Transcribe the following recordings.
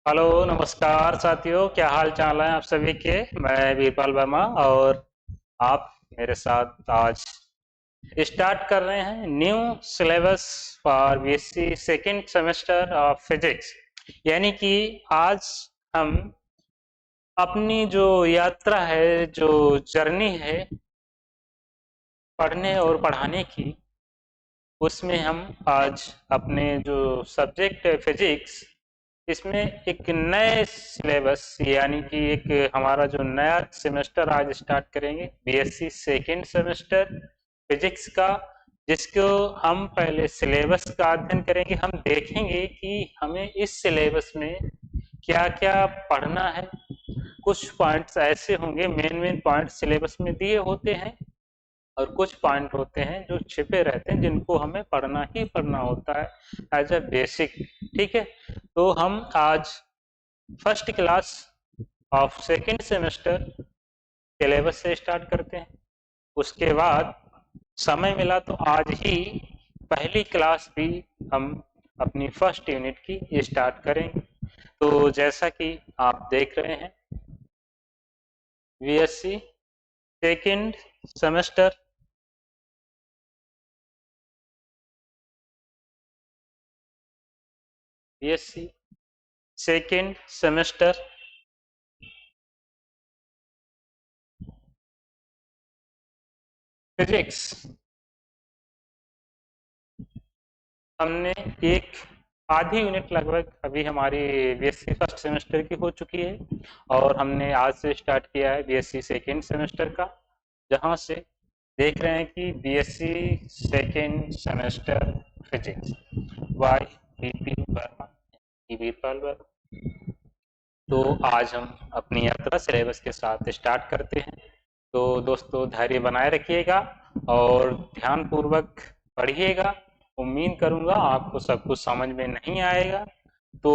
Hello नमस्कार साथियों, क्या हाल चाल है आप सभी के। मैं वीरपाल वर्मा और आप मेरे साथ आज स्टार्ट कर रहे हैं new syllabus for BSc second semester of physics. यानी कि आज हम अपनी जो यात्रा है, जो जर्नी है पढ़ने और पढ़ाने की, उसमें हम आज अपने जो सब्जेक्ट है फिजिक्स, इसमें एक नए सिलेबस यानी कि एक हमारा जो नया सेमेस्टर आज स्टार्ट करेंगे बीएससी सेकेंड सेमेस्टर फिजिक्स का, जिसको हम पहले सिलेबस का अध्ययन करेंगे। हम देखेंगे कि हमें इस सिलेबस में क्या क्या पढ़ना है। कुछ पॉइंट्स ऐसे होंगे, मेन मेन पॉइंट सिलेबस में दिए होते हैं, और कुछ पॉइंट होते हैं जो छिपे रहते हैं जिनको हमें पढ़ना ही पढ़ना होता है एज अ बेसिक। ठीक है, तो हम आज first class of second semester syllabus से स्टार्ट करते हैं। उसके बाद समय मिला तो आज ही पहली क्लास भी हम अपनी फर्स्ट यूनिट की स्टार्ट करेंगे। तो जैसा कि आप देख रहे हैं, BSc second semester BSc second semester physics हमने एक आधी यूनिट लगभग अभी हमारी बीएससी फर्स्ट सेमेस्टर की हो चुकी है, और हमने आज से स्टार्ट किया है बीएससी सेकेंड सेमेस्टर का, जहां से देख रहे हैं कि BSc second semester physics by VP Verma, Veerpal Verma. तो आज हम अपनी यात्रा सिलेबस के साथ स्टार्ट करते हैं। तो दोस्तों, धैर्य बनाए रखिएगा और ध्यान पूर्वक पढ़िएगा। उम्मीद करूंगा आपको सब कुछ समझ में नहीं आएगा, तो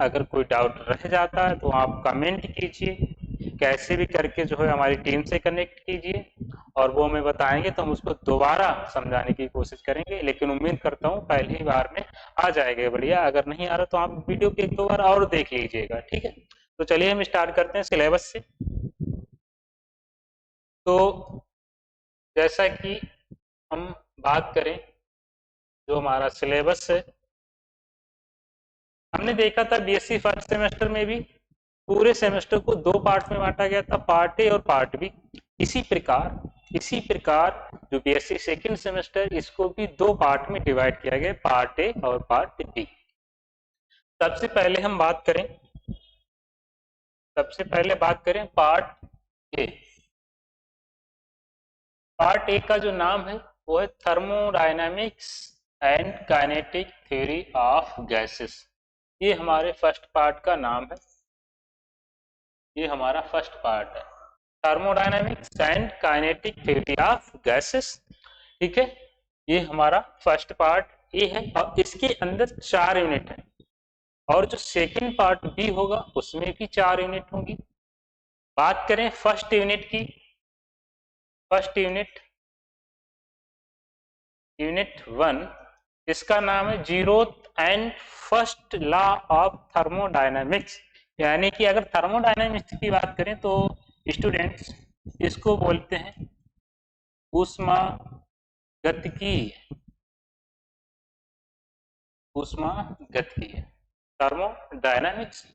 अगर कोई डाउट रह जाता है तो आप कमेंट कीजिए, कैसे भी करके जो है हमारी टीम से कनेक्ट कीजिए, और वो हमें बताएंगे तो हम उसको दोबारा समझाने की कोशिश करेंगे। लेकिन उम्मीद करता हूँ पहली बार में आ जाएगा बढ़िया। अगर नहीं आ रहा तो आप वीडियो को एक दो बार और देख लीजिएगा। ठीक है, तो चलिए हम स्टार्ट करते हैं सिलेबस से। तो जैसा कि हम बात करें, जो हमारा सिलेबस है, हमने देखा था बीएससी फर्स्ट सेमेस्टर में भी पूरे सेमेस्टर को दो पार्ट में बांटा गया था, पार्ट ए और पार्ट बी। इसी प्रकार जो बीएससी सेकंड सेमेस्टर, इसको भी दो पार्ट में डिवाइड किया गया, पार्ट ए और पार्ट बी। सबसे पहले हम बात करें सबसे पहले बात करें पार्ट ए। पार्ट ए का जो नाम है वो है thermodynamics and kinetic theory of gases. ये हमारे फर्स्ट पार्ट का नाम है, ये हमारा फर्स्ट पार्ट है, thermodynamics and kinetic theory of gases. ठीक है, ये हमारा फर्स्ट पार्ट ये है, और इसके अंदर 4 यूनिट है। और जो सेकंड पार्ट बी होगा उसमें भी 4 यूनिट होंगी। बात करें फर्स्ट यूनिट की, फर्स्ट यूनिट यूनिट 1, इसका नाम है zeroth and first law of thermodynamics. यानी कि अगर थर्मोडायनामिक्स की बात करें तो स्टूडेंट्स इसको बोलते हैं ऊष्मा गतिकी, ऊष्मा गतिकी थर्मोडायनामिक्स।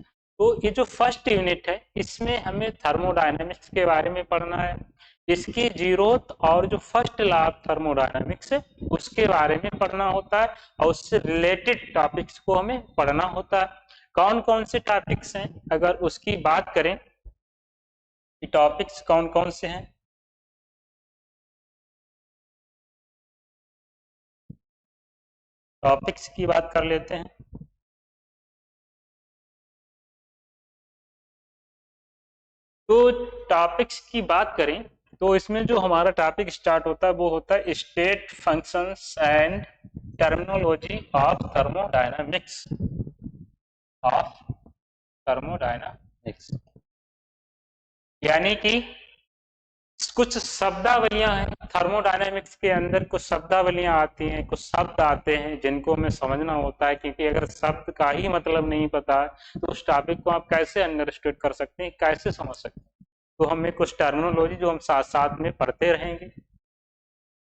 तो ये जो फर्स्ट यूनिट है इसमें हमें थर्मोडायनामिक्स के बारे में पढ़ना है। इसकी जीरोथ और जो फर्स्ट लॉ ऑफ थर्मोडायनामिक्स है उसके बारे में पढ़ना होता है, और उससे रिलेटेड टॉपिक्स को हमें पढ़ना होता है। कौन कौन से टॉपिक्स हैं अगर उसकी बात करें, टॉपिक्स कौन कौन से हैं। टॉपिक्स की बात कर लेते हैं। तो टॉपिक्स की बात करें तो इसमें जो हमारा टॉपिक स्टार्ट होता है वो होता है state functions and terminology of thermodynamics, of thermodynamics. यानी कि कुछ शब्दावलियां हैं थर्मोडायनेमिक्स के अंदर, कुछ शब्दावलियां आती हैं, कुछ शब्द आते हैं जिनको हमें समझना होता है, क्योंकि अगर शब्द का ही मतलब नहीं पता है तो उस टॉपिक को आप कैसे अंडरस्टैंड कर सकते हैं, कैसे समझ सकते हैं। तो हमें कुछ टर्मिनोलॉजी जो हम साथ साथ में पढ़ते रहेंगे कि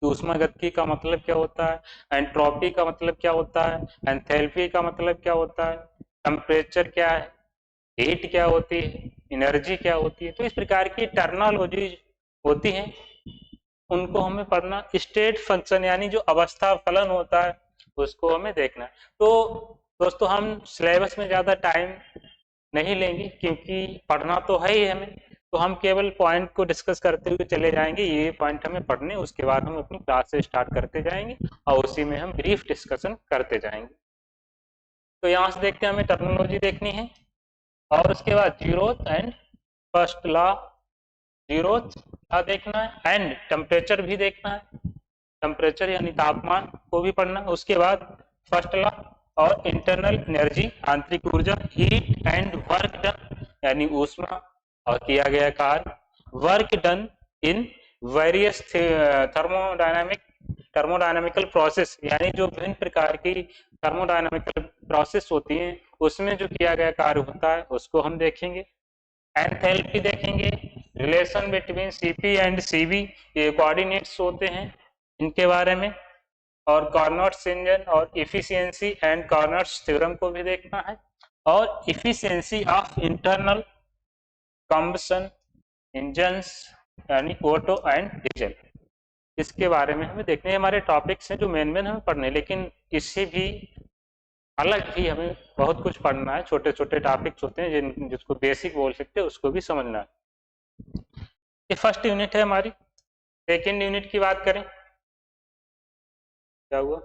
ऊष्मागतिकी का मतलब क्या होता है, एंट्रोपी का मतलब क्या होता है, एंथैल्पी का मतलब क्या होता है, टेम्परेचर क्या है, हीट क्या होती है, एनर्जी क्या होती है। तो इस प्रकार की टर्मिनोलॉजी होती है, उनको हमें पढ़ना। स्टेट फंक्शन यानी जो अवस्था फलन होता है उसको हमें देखना है। तो दोस्तों हम सिलेबस में ज़्यादा टाइम नहीं लेंगे क्योंकि पढ़ना तो है ही हमें, तो हम केवल पॉइंट को डिस्कस करते हुए चले जाएंगे, ये पॉइंट हमें पढ़ने, उसके बाद हम अपनी क्लास से स्टार्ट करते जाएंगे और उसी में हम ब्रीफ डिस्कशन करते जाएंगे। तो यहाँ से देखते हैं हमें टर्मिनोलॉजी देखनी है और उसके बाद zeroth and first law, zeroth law देखना है एंड टेम्परेचर भी देखना है, टेम्परेचर यानी तापमान को भी पढ़ना है। उसके बाद फर्स्ट लॉ और इंटरनल एनर्जी, आंतरिक ऊर्जा, हीट एंड वर्क डन यानी ऊष्मा और किया गया कार्य, work done in various thermodynamical process यानी जो विभिन्न प्रकार की थर्मोडायनामिकल प्रोसेस होती हैं उसमें जो किया गया कार्य होता है उसको हम देखेंगे। एंथैल्पी देखेंगे, relation between CP and CB, ये कोऑर्डिनेट्स होते हैं इनके बारे में, और कार्नोट्स इंजन और इफिशियंसी एंड कार्नोट्स थ्योरम को भी देखना है, और efficiency of internal combustion engines यानी ऑटो एंड डीजल, इसके बारे में हमें देखने। हमारे टॉपिक्स हैं जो मेन मेन हमें पढ़ने, लेकिन इससे भी अलग भी हमें बहुत कुछ पढ़ना है, छोटे छोटे टॉपिक्स होते हैं जिसको बेसिक बोल सकते हैं, उसको भी समझना है। ये फर्स्ट यूनिट है हमारी। सेकेंड यूनिट की बात करें, क्या हुआ,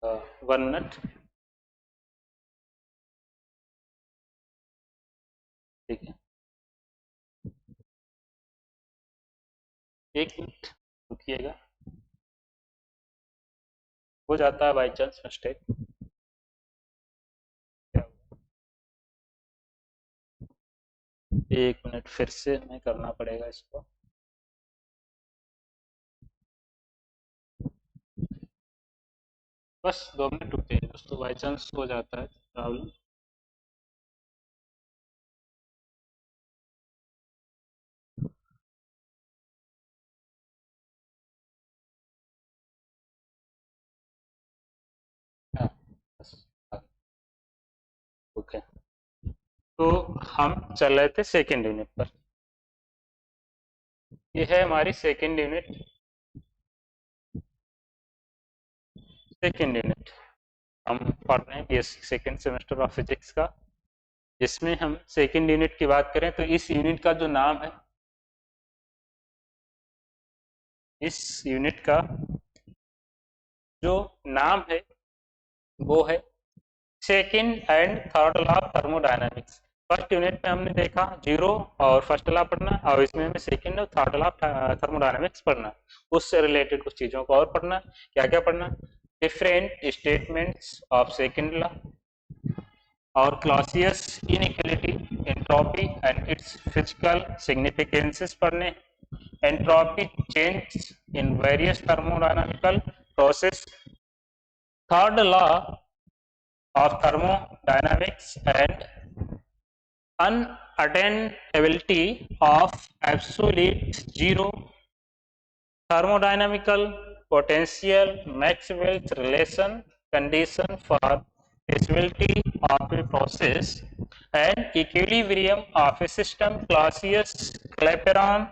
1 मिनट, ठीक है, 1 मिनट रुकिएगा, हो जाता है बाई चांस मिस्टेक। 1 मिनट फिर से हमें करना पड़ेगा इसको। बस 2 मिनट रुकते हैं दोस्तों, बाई चांस हो जाता है प्रॉब्लम। हाँ, बस, हाँ, ओके। तो हम चल रहे थे सेकेंड यूनिट पर, ये है हमारी सेकेंड यूनिट। सेकेंड यूनिट हम पढ़ रहे हैं BSc second semester of physics का, जिसमें हम सेकेंड यूनिट की बात करें तो इस यूनिट का जो नाम है, इस यूनिट का जो नाम है वो है second and third law of thermodynamics. First unit में हमने देखा जीरो और फर्स्ट लॉ पढ़ना, और इसमें हमें सेकेंड और थर्ड लॉ ऑफ थर्मोडायनामिक्स पढ़ना, उससे रिलेटेड कुछ चीजों को और पढ़ना। क्या क्या पढ़ना, different statements of second law और Clausius inequality, entropy and its physical significances पढ़ने, entropy change in various thermodynamical process, third law of thermodynamics and unattainability of absolute zero thermodynamical potential, Maxwell's relation condition for stability of a process and equilibrium of a system, Clausius Clapeyron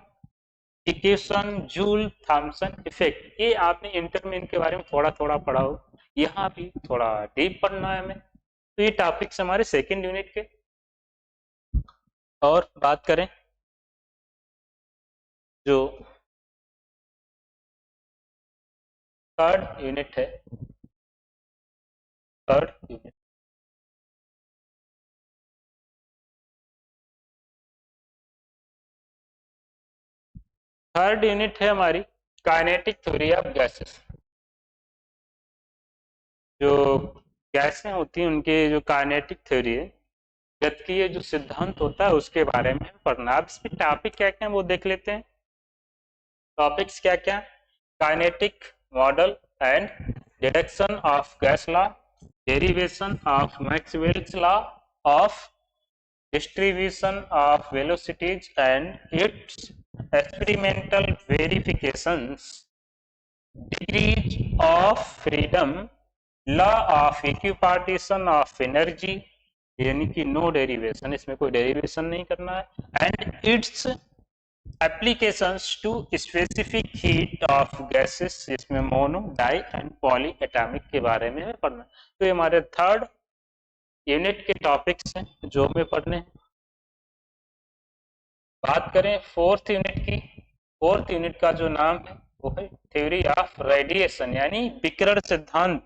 equation, Joule Thomson effect, ये आपने inter में इनके बारे में थोड़ा थोड़ा पढ़ा हो, यहाँ भी थोड़ा डीप पढ़ना है हमें। तो ये टॉपिक्स हमारे सेकेंड यूनिट के। और बात करें जो थर्ड यूनिट है, थर्ड यूनिट, थर्ड यूनिट है हमारी काइनेटिक थ्योरी ऑफ गैसेस। जो गैसें होती हैं उनके जो काइनेटिक थ्योरी है गतिकीय जो सिद्धांत होता है उसके बारे में पढ़ना। अब इसमें टॉपिक क्या क्या है वो देख लेते हैं। टॉपिक्स क्या क्या? Kinetic model and deduction of gas law, derivation of Maxwell's law of distribution of velocities and its experimental verifications, degrees of freedom, law of equipartition of energy, यानी कि नो डेरिवेशन, इसमें कोई डेरिवेशन नहीं करना है, and its applications to specific heat of gases, इसमें mono, di and poly atomic के बारे में पढ़ना। तो ये हमारे थर्ड यूनिट के टॉपिक्स हैं जो हमें पढ़ने हैं। बात करें फोर्थ यूनिट की, फोर्थ यूनिट का जो नाम है वो है थ्योरी ऑफ रेडिएशन, यानी विकिरण सिद्धांत।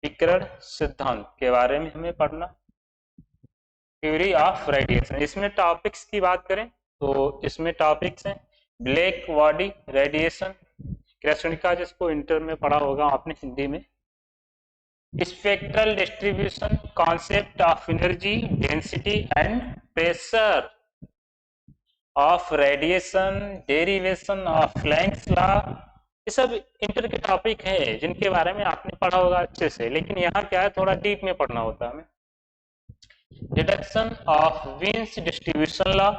विकिरण सिद्धांत के बारे में हमें पढ़ना, थ्योरी ऑफ रेडिएशन। इसमें टॉपिक्स की बात करें तो इसमें टॉपिक्स हैं ब्लैक बॉडी रेडिएशन, कृष्णिका, जिसको इंटर में पढ़ा होगा आपने हिंदी में, spectral distribution, concept of energy density and pressure of radiation, derivation of Planck's law, ये सब इंटर के टॉपिक है जिनके बारे में आपने पढ़ा होगा अच्छे से, लेकिन यहाँ क्या है थोड़ा डीप में पढ़ना होता है हमें। Deduction of Wien's distribution law,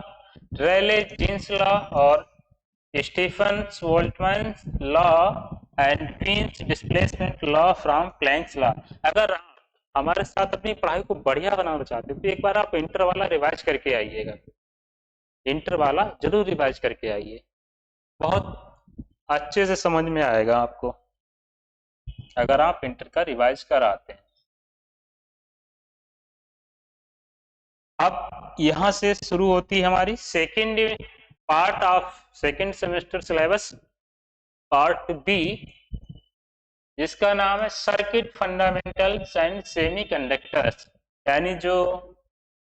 Rayleigh Jeans law और Stefan Boltzmann law and Wien's displacement law from Planck's law. अगर आप हमारे साथ अपनी पढ़ाई को बढ़िया बनाना चाहते हो तो एक बार आप इंटर वाला रिवाइज करके आइएगा, इंटर वाला जरूर रिवाइज करके आइए, बहुत अच्छे से समझ में आएगा आपको अगर आप इंटर का रिवाइज कराते हैं। अब यहां से शुरू होती है हमारी second part of second semester syllabus, part B, जिसका नाम है सर्किट फंडामेंटल्स एंड सेमीकंडक्टर्स, यानी जो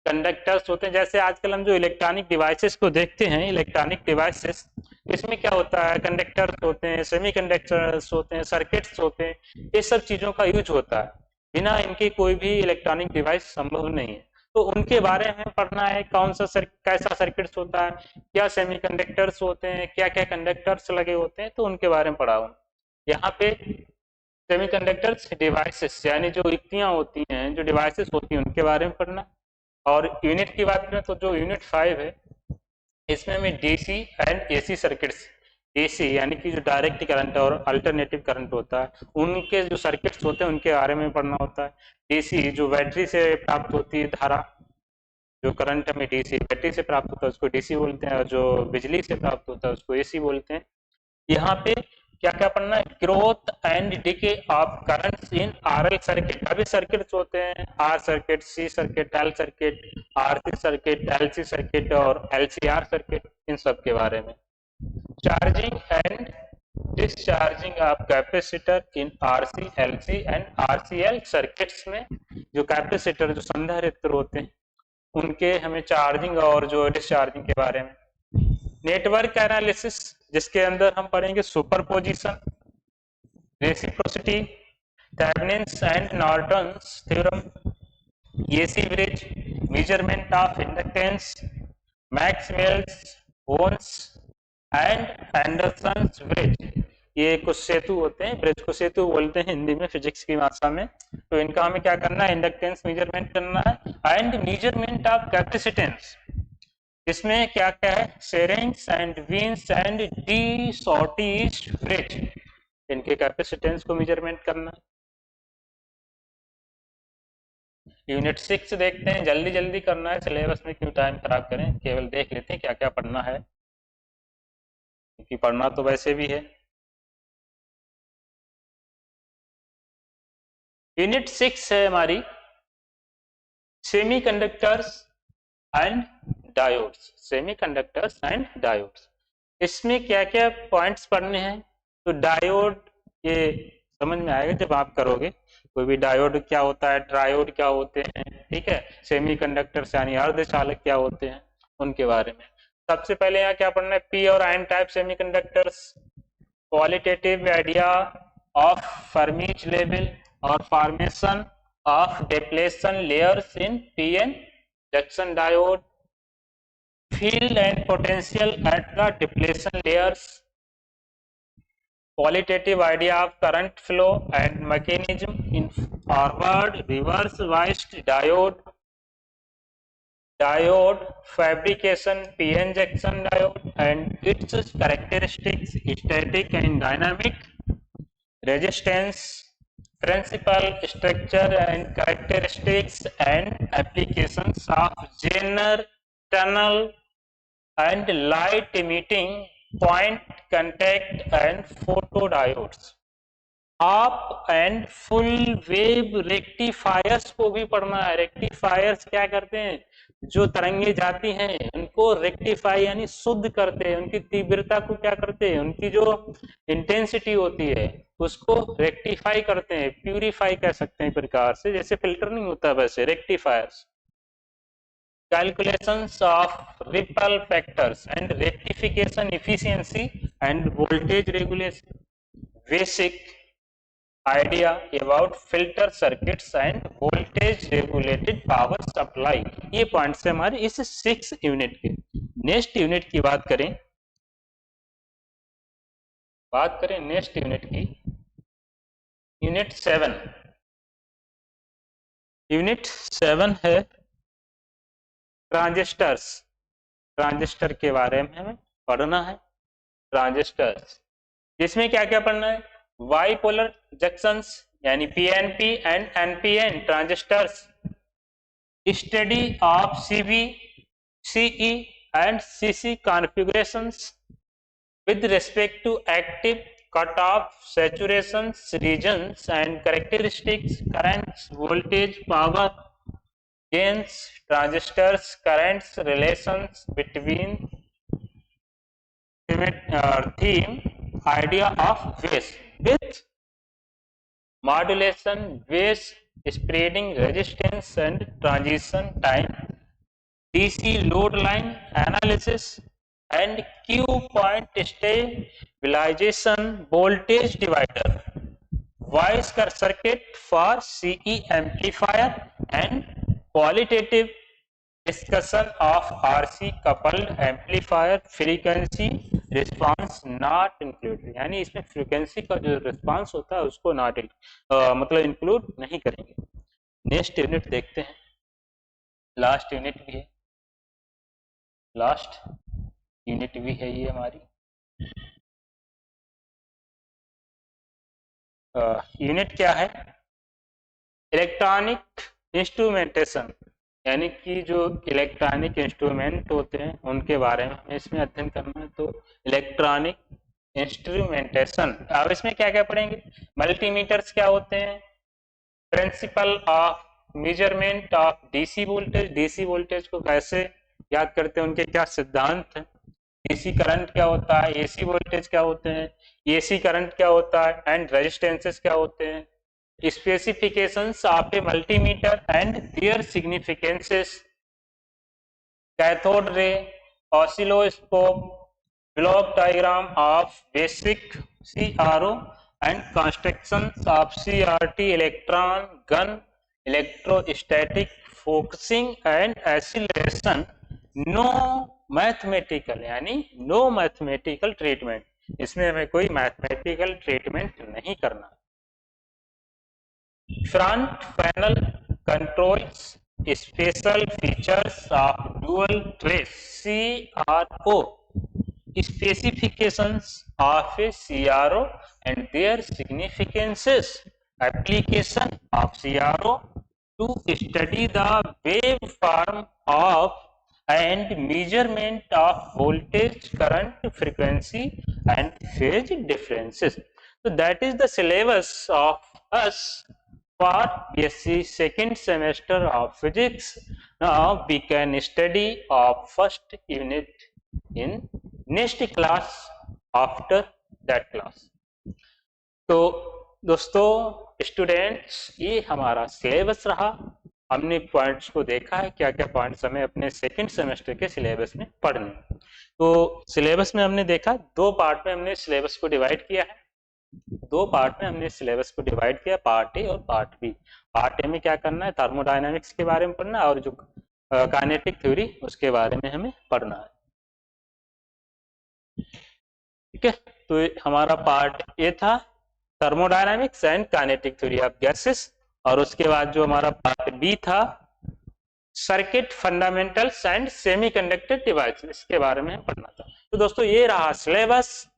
कंडक्टर्स होते हैं, जैसे आजकल हम जो इलेक्ट्रॉनिक डिवाइसेस को देखते हैं, इलेक्ट्रॉनिक डिवाइसेस, इसमें क्या होता है, कंडक्टर्स होते हैं, सेमीकंडक्टर्स होते हैं, सर्किट्स होते हैं, ये सब चीजों का यूज होता है, बिना इनके कोई भी इलेक्ट्रॉनिक डिवाइस संभव नहीं है। तो उनके बारे में पढ़ना है, कौन सा कैसा सर्किट्स होता है, क्या सेमीकंडक्टर्स होते हैं, क्या क्या कंडक्टर्स लगे होते हैं, तो उनके बारे में पढ़ाऊँ। यहाँ पे सेमीकंडक्टर्स डिवाइसेस, यानी जो युक्तियां होती हैं, जो डिवाइसेस होती हैं, उनके बारे में पढ़ना। और यूनिट की बात करें तो जो यूनिट 5 है, इसमें हमें DC and AC circuits, DC यानी कि जो डायरेक्ट करंट और अल्टरनेटिव करंट होता है, उनके जो सर्किट्स होते हैं उनके बारे में पढ़ना होता है। डीसी जो बैटरी से प्राप्त होती है धारा, जो करंट हमें डीसी बैटरी से प्राप्त होता है उसको डीसी बोलते हैं, और जो बिजली से प्राप्त होता है उसको एसी बोलते हैं। यहाँ पे क्या क्या पढ़ना है, growth and decay of currents in RL circuit. अभी सर्किट्स होते हैं R circuit, C circuit, L circuit, RC circuit, LC circuit और एलसीआर सर्किट, इन सब के बारे में। Charging and discharging of capacitor in RC, LC and RCL circuits में जो कैपेसिटर, जो संधारित्र होते हैं, उनके हमें चार्जिंग और जो डिस्चार्जिंग के बारे में। नेटवर्क एनालिसिस, जिसके अंदर हम पढ़ेंगे superposition, reciprocity, Thevenin's and Norton's theorem, AC bridge, measurement of inductance, Maxwell's Owen's and Anderson's bridge. ये कुछ सेतु होते हैं, ब्रिज को सेतु बोलते हैं हिंदी में, फिजिक्स की भाषा में। तो इनका हमें क्या करना है, इंडक्टेंस मेजरमेंट करना है एंड मेजरमेंट ऑफ कैपेसिटेंस। इसमें क्या क्या है, Schering's and Wien's and De Sauty's bridge, इनके कैपेसिटेंस को मेजरमेंट करना। यूनिट 6 देखते हैं, जल्दी जल्दी करना है, सिलेबस में क्यों टाइम खराब करें, केवल देख लेते हैं क्या क्या पढ़ना है, क्योंकि पढ़ना तो वैसे भी है। यूनिट 6 है हमारी semiconductors and diodes, semiconductors and diodes. इसमें क्या क्या पॉइंट्स पढ़ने हैं, तो डायोड ये समझ में आएगा जब आप करोगे, कोई भी डायोड क्या होता है, ट्रायोड क्या होते हैं, ठीक है, सेमीकंडक्टर्स यानी अर्धचालक क्या होते हैं, उनके बारे में। सबसे पहले यहाँ क्या पढ़ना है, पी और N type semiconductors, qualitative idea of Fermi's level और formation of depletion layers in PN junction diode, field and potential at the depletion layers, qualitative idea of current flow and mechanism in forward reverse biased diode fabrication, PN junction diode and its characteristics, static and dynamic, resistance, principal, structure and characteristics and applications of Zener tunnel and light emitting point contact and photodiodes. आप and full wave rectifiers को भी पढ़ना है। Rectifiers क्या करते हैं, जो तरंगे जाती हैं उनको रेक्टिफाई यानी शुद्ध करते हैं, उनकी तीव्रता को क्या करते हैं, उनकी जो इंटेंसिटी होती है उसको रेक्टिफाई करते हैं, प्यूरिफाई कह सकते हैं प्रकार से, जैसे फिल्टर नहीं होता वैसे rectifiers. Calculations of ripple factors and rectification efficiency and voltage regulation, basic idea about filter circuits and voltage regulated power supply। ये पॉइंट्स है हमारे इस 6 यूनिट के। नेक्स्ट यूनिट की बात करें नेक्स्ट यूनिट की, यूनिट 7। यूनिट 7 है ट्रांजिस्टर के बारे में हमें पढ़ना है। ट्रांजिस्टर्स जिसमें क्या क्या पढ़ना है, बाइपोलर जंक्शंस यानी PNP and NPN transistors, study of CB, CE and CC configurations with respect to active, cutoff, saturations, regions and characteristics, currents, voltage, power, gains, transistors, currents, relations between theme, idea of phase with modulation, phase, spreading, resistance and transition time, DC load line analysis and Q point stabilization, voltage divider, voice circuit for CE amplifier and qualitative discussion of RC coupled amplifier, frequency response not included, यानी इसमें frequency का जो response होता है उसको not मतलब include नहीं करेंगे। नेक्स्ट यूनिट देखते हैं, लास्ट यूनिट भी है, लास्ट यूनिट भी है ये हमारी। यूनिट क्या है, इलेक्ट्रॉनिक इंस्ट्रूमेंटेशन, यानी कि जो इलेक्ट्रॉनिक इंस्ट्रूमेंट होते हैं उनके बारे में हमें इसमें अध्ययन करना है। तो इलेक्ट्रॉनिक इंस्ट्रूमेंटेशन, अब इसमें क्या क्या पढ़ेंगे, मल्टीमीटर्स क्या होते हैं, principle of measurement of DC voltage, DC voltage को कैसे याद करते हैं, उनके क्या सिद्धांत हैं, डीसी करंट क्या होता है, एसी वोल्टेज क्या होते हैं, एसी करंट क्या होता है एंड रेजिस्टेंसेस क्या होते हैं, specifications of a multimeter and their significances, cathode ray, oscilloscope, block diagram of basic CRO and construction of CRT, electron gun, electrostatic focusing and acceleration, no mathematical यानी no mathematical treatment, इसमें हमें कोई mathematical treatment नहीं करना। Front panel controls, special features of dual trace CRO, specifications of a CRO and their significances, application of CRO to study the waveform of and measurement of voltage, current, frequency and phase differences. So that is the syllabus of us for BSc second semester of physics. Now we can study of first unit in next class after that class. तो दोस्तों students, ये हमारा syllabus रहा, हमने points को देखा है, क्या क्या पॉइंट्स हमें अपने सेकंड सेमेस्टर के सिलेबस में पढ़ने। तो सिलेबस में हमने देखा 2 पार्ट में हमने सिलेबस को डिवाइड किया है। दो पार्ट में हमने सिलेबस को डिवाइड किया, पार्ट ए और पार्ट बी। पार्ट ए में क्या करना है, थर्मोडायनामिक्स के बारे में पढ़ना है, और जो काइनेटिक थ्योरी उसके बारे में हमें पढ़ना है। ठीक है, तो हमारा पार्ट ए था thermodynamics and kinetic theory of gases, और उसके बाद जो हमारा पार्ट बी था circuit fundamentals and semiconductor device, इसके बारे में पढ़ना था। तो दोस्तों ये रहा सिलेबस,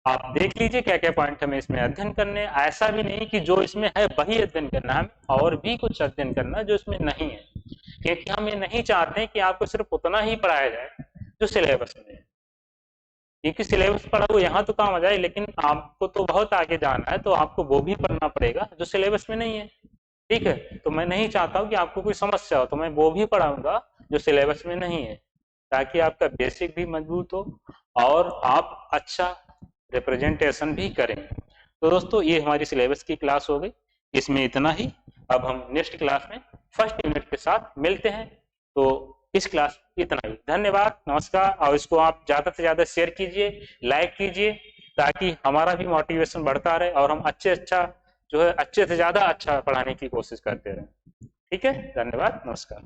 आप देख लीजिए क्या क्या पॉइंट हमें इसमें अध्ययन करने। ऐसा भी नहीं कि जो इसमें है वही अध्ययन करना है, और भी कुछ अध्ययन करना है जो इसमें नहीं है, क्योंकि हम ये नहीं चाहते कि आपको सिर्फ उतना ही पढ़ाया जाए जो सिलेबस में है, क्योंकि सिलेबस पढ़ा वो यहाँ तो काम आ जाए, लेकिन आपको तो बहुत आगे जाना है, तो आपको वो भी पढ़ना पड़ेगा जो सिलेबस में नहीं है। ठीक है, तो मैं नहीं चाहता हूँ कि आपको कोई समस्या हो, तो मैं वो भी पढ़ाऊंगा जो सिलेबस में नहीं है, ताकि आपका बेसिक भी मजबूत हो और आप अच्छा रिप्रेजेंटेशन भी करें। तो दोस्तों ये हमारी सिलेबस की क्लास हो गई, इसमें इतना ही। अब हम नेक्स्ट क्लास में फर्स्ट यूनिट के साथ मिलते हैं। तो इस क्लास इतना ही, धन्यवाद, नमस्कार। और इसको आप ज्यादा से ज्यादा शेयर कीजिए, लाइक कीजिए, ताकि हमारा भी मोटिवेशन बढ़ता रहे और हम अच्छे से ज्यादा अच्छा पढ़ाने की कोशिश करते रहें। ठीक है, धन्यवाद, नमस्कार।